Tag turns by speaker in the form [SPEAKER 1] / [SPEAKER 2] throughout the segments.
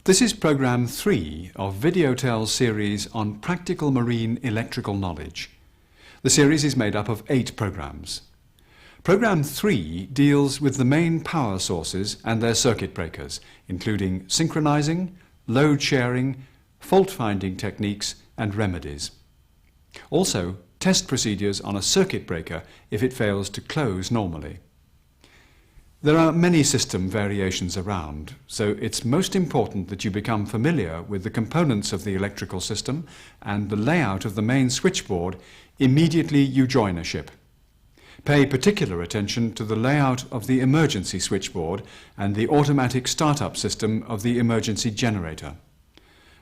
[SPEAKER 1] This is Programme 3 of Videotel's series on practical marine electrical knowledge. The series is made up of 8 programmes. Programme 3 deals with the main power sources and their circuit breakers, including synchronizing, load sharing, fault-finding techniques and remedies. Also, test procedures on a circuit breaker if it fails to close normally. There are many system variations around, so it's most important that you become familiar with the components of the electrical system and the layout of the main switchboard immediately you join a ship. Pay particular attention to the layout of the emergency switchboard and the automatic startup system of the emergency generator.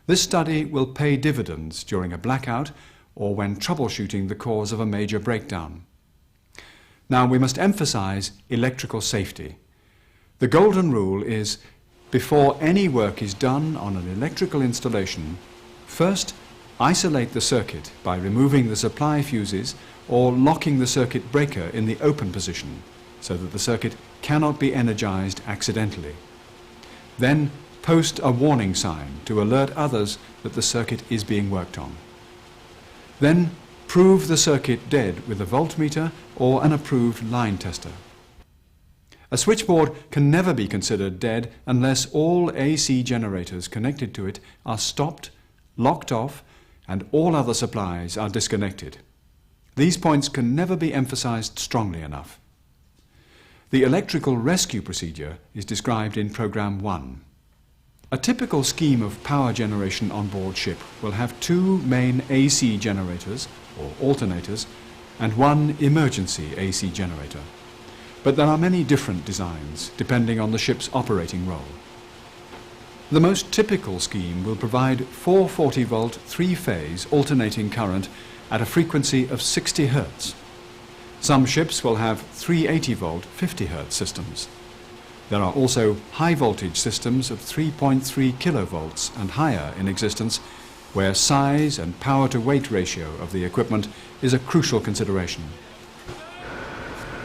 [SPEAKER 1] This study will pay dividends during a blackout or when troubleshooting the cause of a major breakdown. Now we must emphasize electrical safety. The golden rule is, before any work is done on an electrical installation, first isolate the circuit by removing the supply fuses or locking the circuit breaker in the open position so that the circuit cannot be energized accidentally. Then post a warning sign to alert others that the circuit is being worked on. Then prove the circuit dead with a voltmeter or an approved line tester. A switchboard can never be considered dead unless all AC generators connected to it are stopped, locked off, and all other supplies are disconnected. These points can never be emphasized strongly enough. The electrical rescue procedure is described in Programme 1. A typical scheme of power generation on board ship will have 2 main AC generators, or alternators, and 1 emergency AC generator. But there are many different designs, depending on the ship's operating role. The most typical scheme will provide 440-volt 3-phase alternating current at a frequency of 60 Hz. Some ships will have 380-volt 50 Hz systems. There are also high-voltage systems of 3.3 kilovolts and higher in existence, where size and power-to-weight ratio of the equipment is a crucial consideration.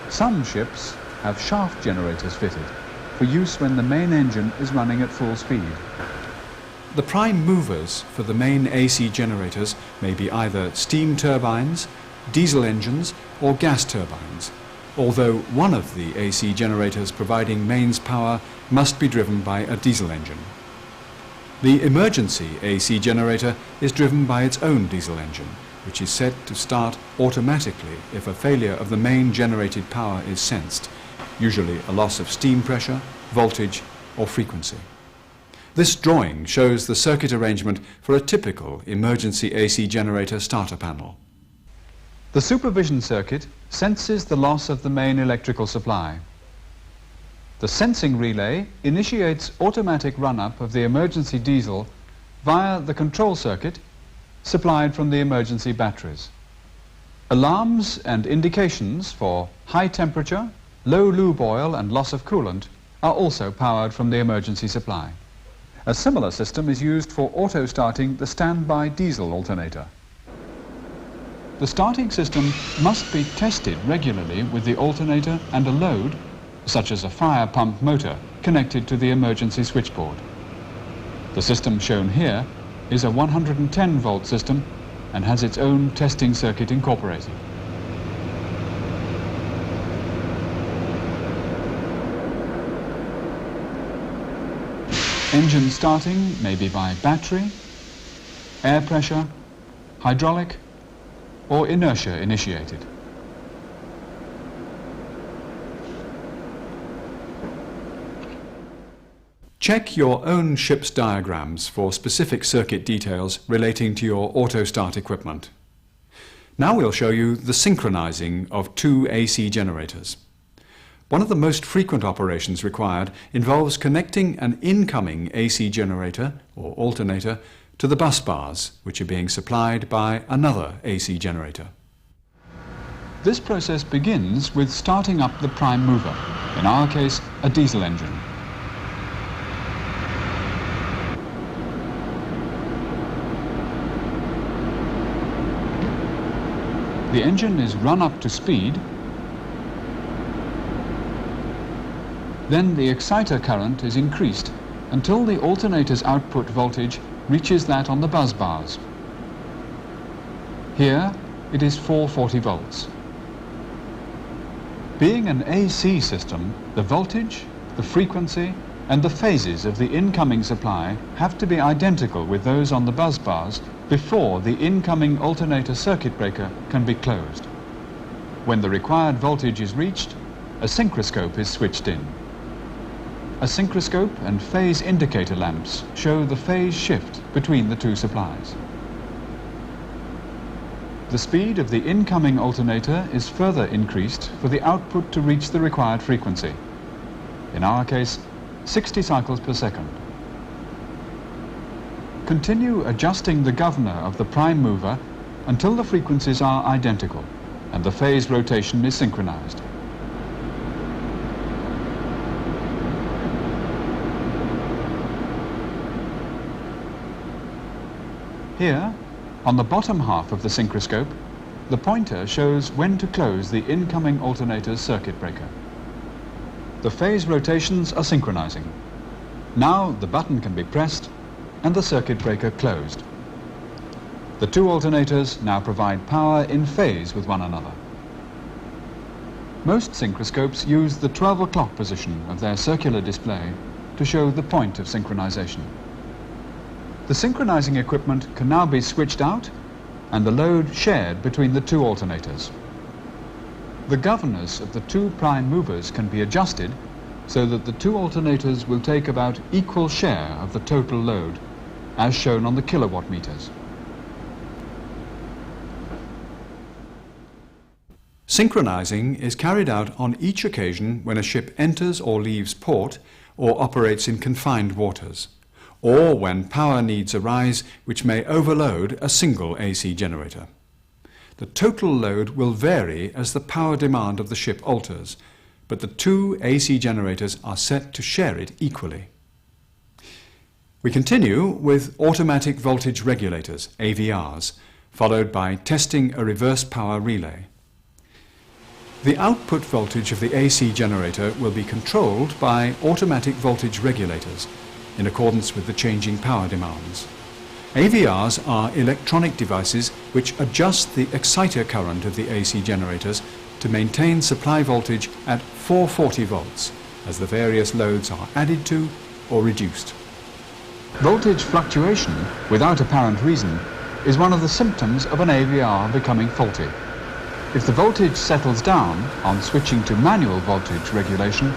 [SPEAKER 1] Some ships have shaft generators fitted for use when the main engine is running at full speed. The prime movers for the main AC generators may be either steam turbines, diesel engines or gas turbines, although one of the AC generators providing mains power must be driven by a diesel engine. The emergency AC generator is driven by its own diesel engine, which is set to start automatically if a failure of the main generated power is sensed, usually a loss of steam pressure, voltage or frequency. This drawing shows the circuit arrangement for a typical emergency AC generator starter panel. The supervision circuit senses the loss of the main electrical supply. The sensing relay initiates automatic run-up of the emergency diesel via the control circuit supplied from the emergency batteries. Alarms and indications for high temperature, low lube oil and loss of coolant are also powered from the emergency supply. A similar system is used for auto-starting the standby diesel alternator. The starting system must be tested regularly with the alternator and a load, such as a fire pump motor, connected to the emergency switchboard. The system shown here is a 110-volt system and has its own testing circuit incorporated. Engine starting may be by battery, air pressure, hydraulic, or inertia initiated. Check your own ship's diagrams for specific circuit details relating to your auto-start equipment. Now we'll show you the synchronizing of 2 AC generators. One of the most frequent operations required involves connecting an incoming AC generator or alternator to the bus bars, which are being supplied by another AC generator. This process begins with starting up the prime mover, in our case a diesel engine. The engine is run up to speed, then the exciter current is increased until the alternator's output voltage reaches that on the bus bars. Here it is 440 volts. Being an AC system, the voltage, the frequency and the phases of the incoming supply have to be identical with those on the bus bars before the incoming alternator circuit breaker can be closed. When the required voltage is reached, a synchroscope is switched in. A synchroscope and phase indicator lamps show the phase shift between the two supplies. The speed of the incoming alternator is further increased for the output to reach the required frequency. In our case, 60 cycles per second. Continue adjusting the governor of the prime mover until the frequencies are identical and the phase rotation is synchronized. Here, on the bottom half of the synchroscope, the pointer shows when to close the incoming alternator's circuit breaker. The phase rotations are synchronizing. Now the button can be pressed and the circuit breaker closed. The two alternators now provide power in phase with one another. Most synchroscopes use the 12 o'clock position of their circular display to show the point of synchronization. The synchronizing equipment can now be switched out and the load shared between the two alternators. The governors of the two prime movers can be adjusted so that the two alternators will take about equal share of the total load, as shown on the kilowatt meters. Synchronizing is carried out on each occasion when a ship enters or leaves port or operates in confined waters, or when power needs arise which may overload a single AC generator. The total load will vary as the power demand of the ship alters, but the two AC generators are set to share it equally. We continue with automatic voltage regulators, AVRs, followed by testing a reverse power relay. The output voltage of the AC generator will be controlled by automatic voltage regulators in accordance with the changing power demands. AVRs are electronic devices which adjust the exciter current of the AC generators to maintain supply voltage at 440 volts as the various loads are added to or reduced. Voltage fluctuation without apparent reason is one of the symptoms of an AVR becoming faulty. If the voltage settles down on switching to manual voltage regulation,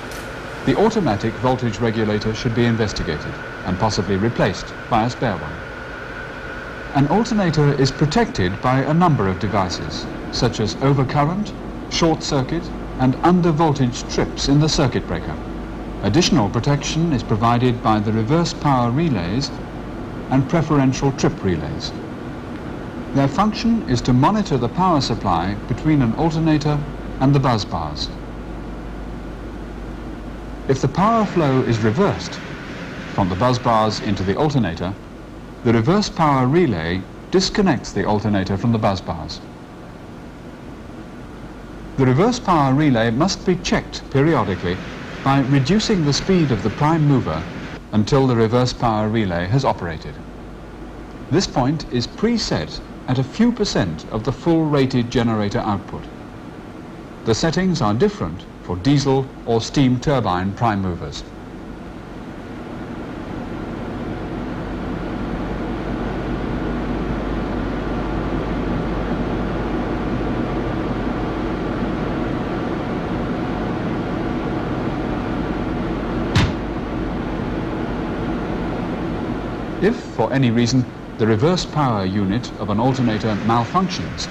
[SPEAKER 1] the automatic voltage regulator should be investigated and possibly replaced by a spare one. An alternator is protected by a number of devices, such as overcurrent, short circuit and under-voltage trips in the circuit breaker. Additional protection is provided by the reverse power relays and preferential trip relays. Their function is to monitor the power supply between an alternator and the bus bars. If the power flow is reversed from the bus bars into the alternator, the reverse power relay disconnects the alternator from the bus bars. The reverse power relay must be checked periodically by reducing the speed of the prime mover until the reverse power relay has operated. This point is preset at a few percent of the full rated generator output. The settings are different for diesel or steam turbine prime movers. If, for any reason, the reverse power unit of an alternator malfunctions,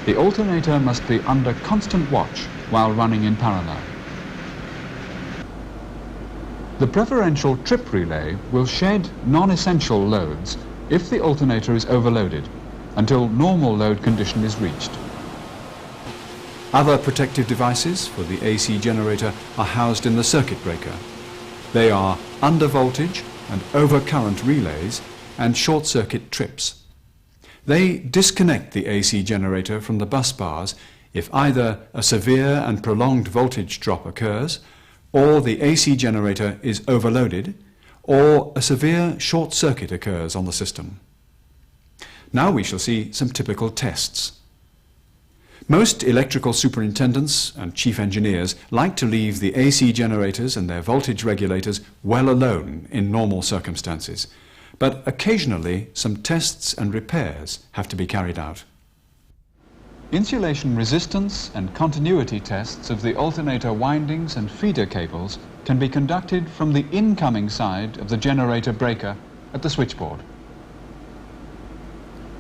[SPEAKER 1] the alternator must be under constant watch while running in parallel. The preferential trip relay will shed non-essential loads if the alternator is overloaded until normal load condition is reached. Other protective devices for the AC generator are housed in the circuit breaker. They are under-voltage and overcurrent relays and short-circuit trips. They disconnect the AC generator from the bus bars if either a severe and prolonged voltage drop occurs, or the AC generator is overloaded, or a severe short circuit occurs on the system. Now we shall see some typical tests. Most electrical superintendents and chief engineers like to leave the AC generators and their voltage regulators well alone in normal circumstances, but occasionally some tests and repairs have to be carried out. Insulation resistance and continuity tests of the alternator windings and feeder cables can be conducted from the incoming side of the generator breaker at the switchboard.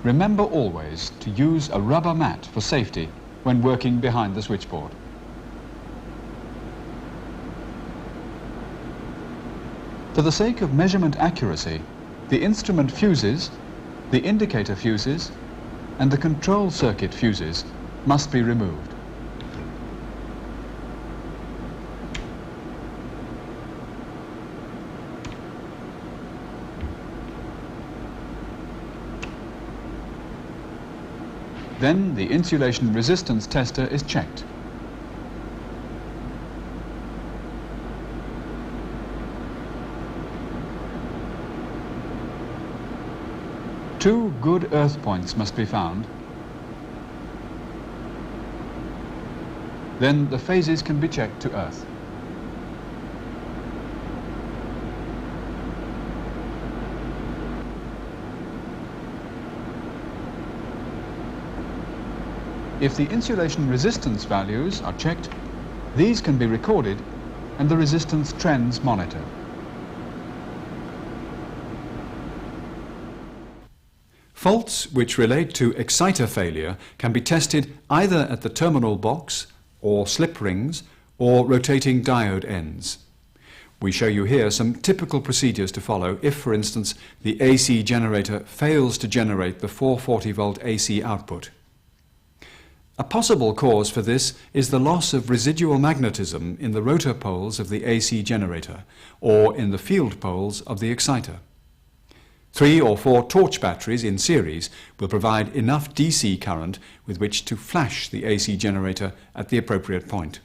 [SPEAKER 1] Remember always to use a rubber mat for safety when working behind the switchboard. For the sake of measurement accuracy, the instrument fuses, the indicator fuses, and the control circuit fuses must be removed. Then the insulation resistance tester is checked. Two good earth points must be found. Then the phases can be checked to earth. If the insulation resistance values are checked, these can be recorded and the resistance trends monitored. Faults which relate to exciter failure can be tested either at the terminal box, or slip rings, or rotating diode ends. We show you here some typical procedures to follow if, for instance, the AC generator fails to generate the 440 volt AC output. A possible cause for this is the loss of residual magnetism in the rotor poles of the AC generator or in the field poles of the exciter. 3 or 4 torch batteries in series will provide enough DC current with which to flash the AC generator at the appropriate point.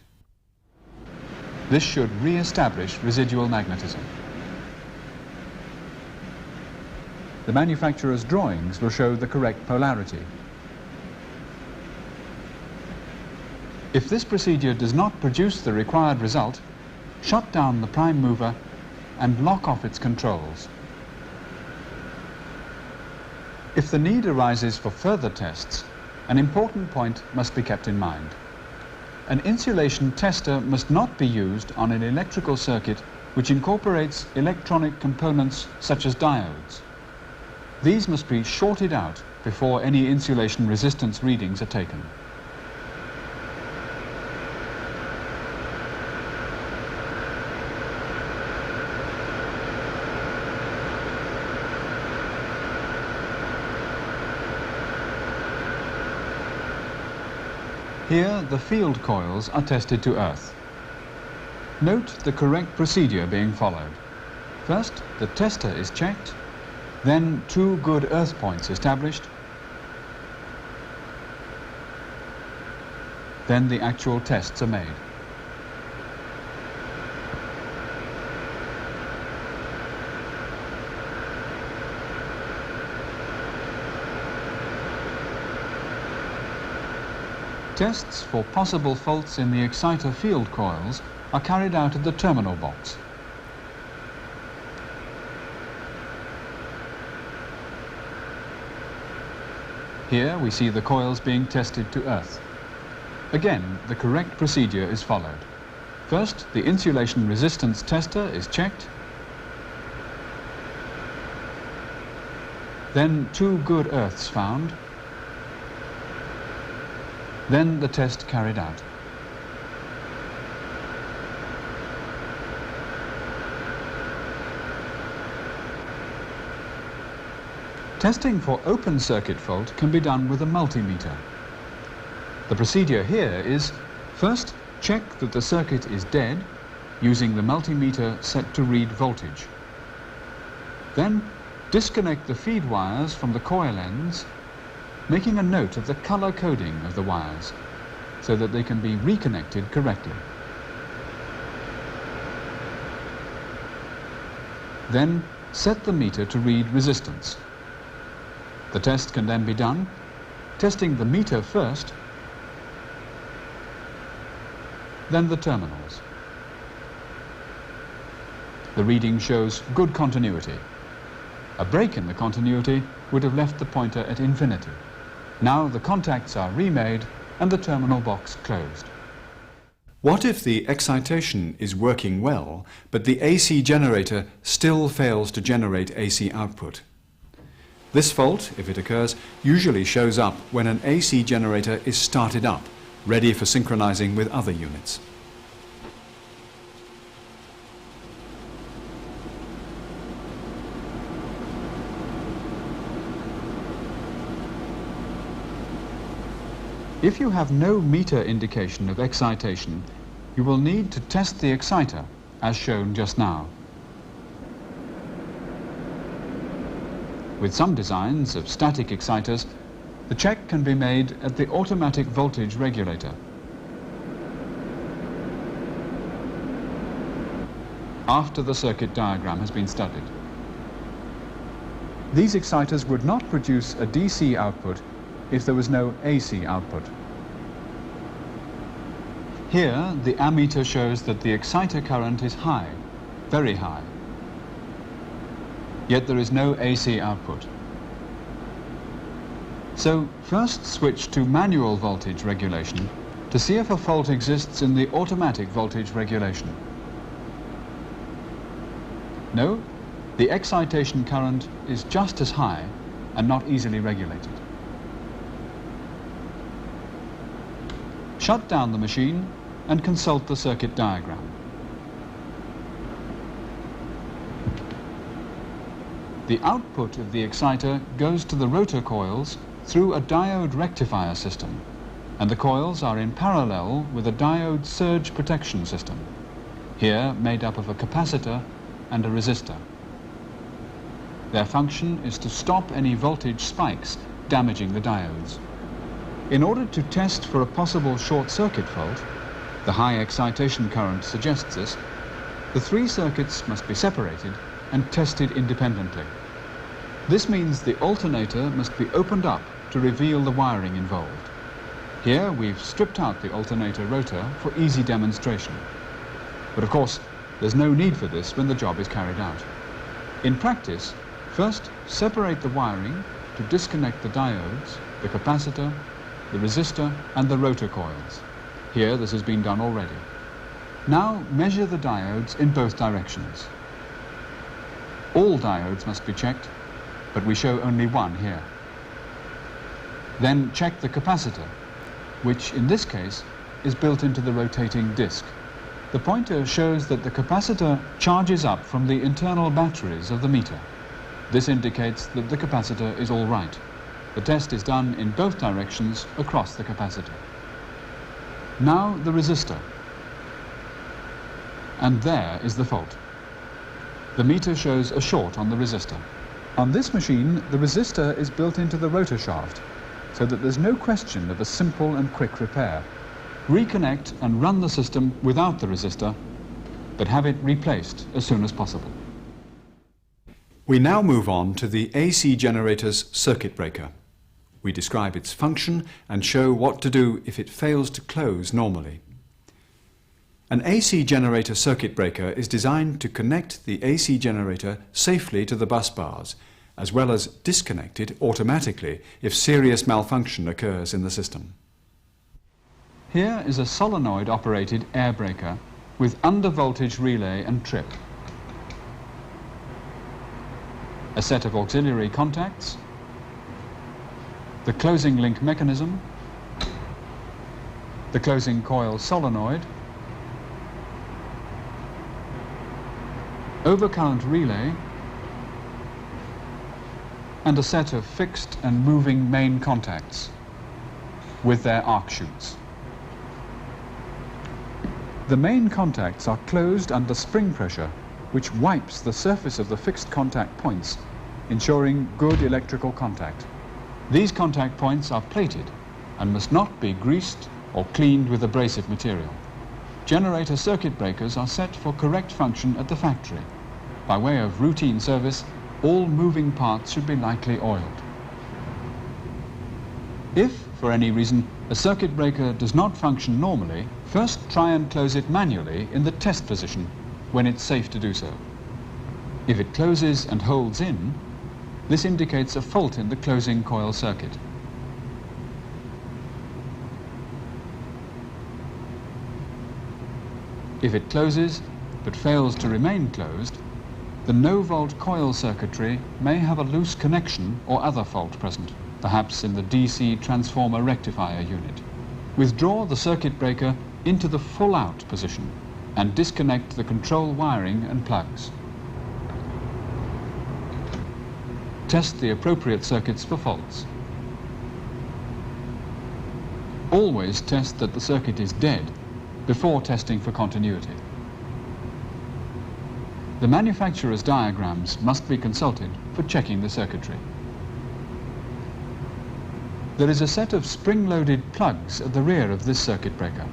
[SPEAKER 1] This should re-establish residual magnetism. The manufacturer's drawings will show the correct polarity. If this procedure does not produce the required result, shut down the prime mover and lock off its controls. If the need arises for further tests, an important point must be kept in mind. An insulation tester must not be used on an electrical circuit which incorporates electronic components such as diodes. These must be shorted out before any insulation resistance readings are taken. Here, the field coils are tested to earth. Note the correct procedure being followed. First, the tester is checked, then 2 good earth points established, then the actual tests are made. Tests for possible faults in the exciter field coils are carried out at the terminal box. Here we see the coils being tested to earth. Again, the correct procedure is followed. First, the insulation resistance tester is checked, then 2 good earths found, then the test carried out. Testing for open circuit fault can be done with a multimeter. The procedure here is, first check that the circuit is dead using the multimeter set to read voltage. Then disconnect the feed wires from the coil ends, making a note of the color coding of the wires so that they can be reconnected correctly. Then set the meter to read resistance. The test can then be done, testing the meter first, then the terminals. The reading shows good continuity. A break in the continuity would have left the pointer at infinity. Now the contacts are remade and the terminal box closed. What if the excitation is working well, but the AC generator still fails to generate AC output? This fault, if it occurs, usually shows up when an AC generator is started up, ready for synchronizing with other units. If you have no meter indication of excitation, you will need to test the exciter, as shown just now. With some designs of static exciters, the check can be made at the automatic voltage regulator. After the circuit diagram has been studied. These exciters would not produce a DC output if there was no AC output. Here, the ammeter shows that the exciter current is high, very high. Yet there is no AC output. So, first switch to manual voltage regulation to see if a fault exists in the automatic voltage regulation. No, the excitation current is just as high and not easily regulated. Shut down the machine and consult the circuit diagram. The output of the exciter goes to the rotor coils through a diode rectifier system, and the coils are in parallel with a diode surge protection system, here made up of a capacitor and a resistor. Their function is to stop any voltage spikes damaging the diodes. In order to test for a possible short circuit fault, the high excitation current suggests this, the three circuits must be separated and tested independently. This means the alternator must be opened up to reveal the wiring involved. Here we've stripped out the alternator rotor for easy demonstration. But of course, there's no need for this when the job is carried out. In practice, first separate the wiring to disconnect the diodes, the capacitor, the resistor and the rotor coils. Here this has been done already. Now measure the diodes in both directions. All diodes must be checked, but we show only one here. Then check the capacitor, which in this case is built into the rotating disc. The pointer shows that the capacitor charges up from the internal batteries of the meter. This indicates that the capacitor is all right. The test is done in both directions across the capacitor. Now the resistor. And there is the fault. The meter shows a short on the resistor. On this machine, the resistor is built into the rotor shaft, so that there's no question of a simple and quick repair. Reconnect and run the system without the resistor, but have it replaced as soon as possible. We now move on to the AC generator's circuit breaker. We describe its function and show what to do if it fails to close normally. An AC generator circuit breaker is designed to connect the AC generator safely to the bus bars, as well as disconnect it automatically if serious malfunction occurs in the system. Here is a solenoid-operated air breaker with under-voltage relay and trip. A set of auxiliary contacts, the closing link mechanism, the closing coil solenoid, overcurrent relay, and a set of fixed and moving main contacts with their arc chutes. The main contacts are closed under spring pressure, which wipes the surface of the fixed contact points, ensuring good electrical contact. These contact points are plated and must not be greased or cleaned with abrasive material. Generator circuit breakers are set for correct function at the factory. By way of routine service, all moving parts should be lightly oiled. If, for any reason, a circuit breaker does not function normally, first try and close it manually in the test position when it's safe to do so. If it closes and holds in, this indicates a fault in the closing coil circuit. If it closes but fails to remain closed, the no-volt coil circuitry may have a loose connection or other fault present, perhaps in the DC transformer rectifier unit. Withdraw the circuit breaker into the full-out position and disconnect the control wiring and plugs. Test the appropriate circuits for faults. Always test that the circuit is dead before testing for continuity. The manufacturer's diagrams must be consulted for checking the circuitry. There is a set of spring-loaded plugs at the rear of this circuit breaker.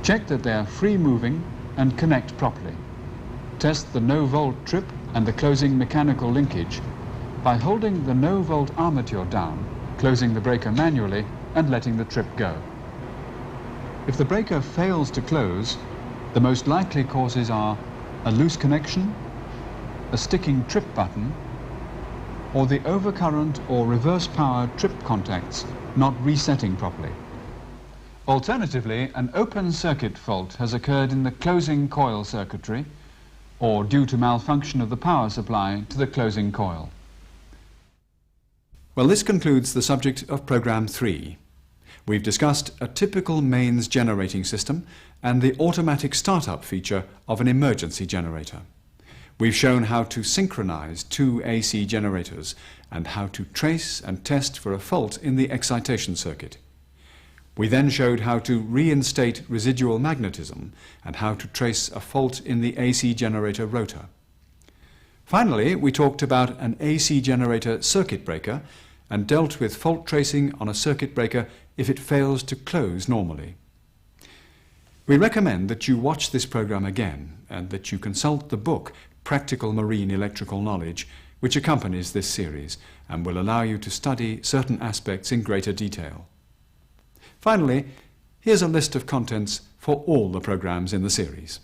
[SPEAKER 1] Check that they are free-moving and connect properly. Test the no-volt trip and the closing mechanical linkage by holding the no-volt armature down, closing the breaker manually and letting the trip go. If the breaker fails to close, the most likely causes are a loose connection, a sticking trip button, or the overcurrent or reverse power trip contacts not resetting properly. Alternatively, an open circuit fault has occurred in the closing coil circuitry or due to malfunction of the power supply to the closing coil. Well, this concludes the subject of Program 3. We've discussed a typical mains generating system and the automatic startup feature of an emergency generator. We've shown how to synchronize two AC generators and how to trace and test for a fault in the excitation circuit. We then showed how to reinstate residual magnetism and how to trace a fault in the AC generator rotor. Finally, we talked about an AC generator circuit breaker and dealt with fault tracing on a circuit breaker if it fails to close normally. We recommend that you watch this program again and that you consult the book Practical Marine Electrical Knowledge, which accompanies this series and will allow you to study certain aspects in greater detail. Finally, here's a list of contents for all the programs in the series.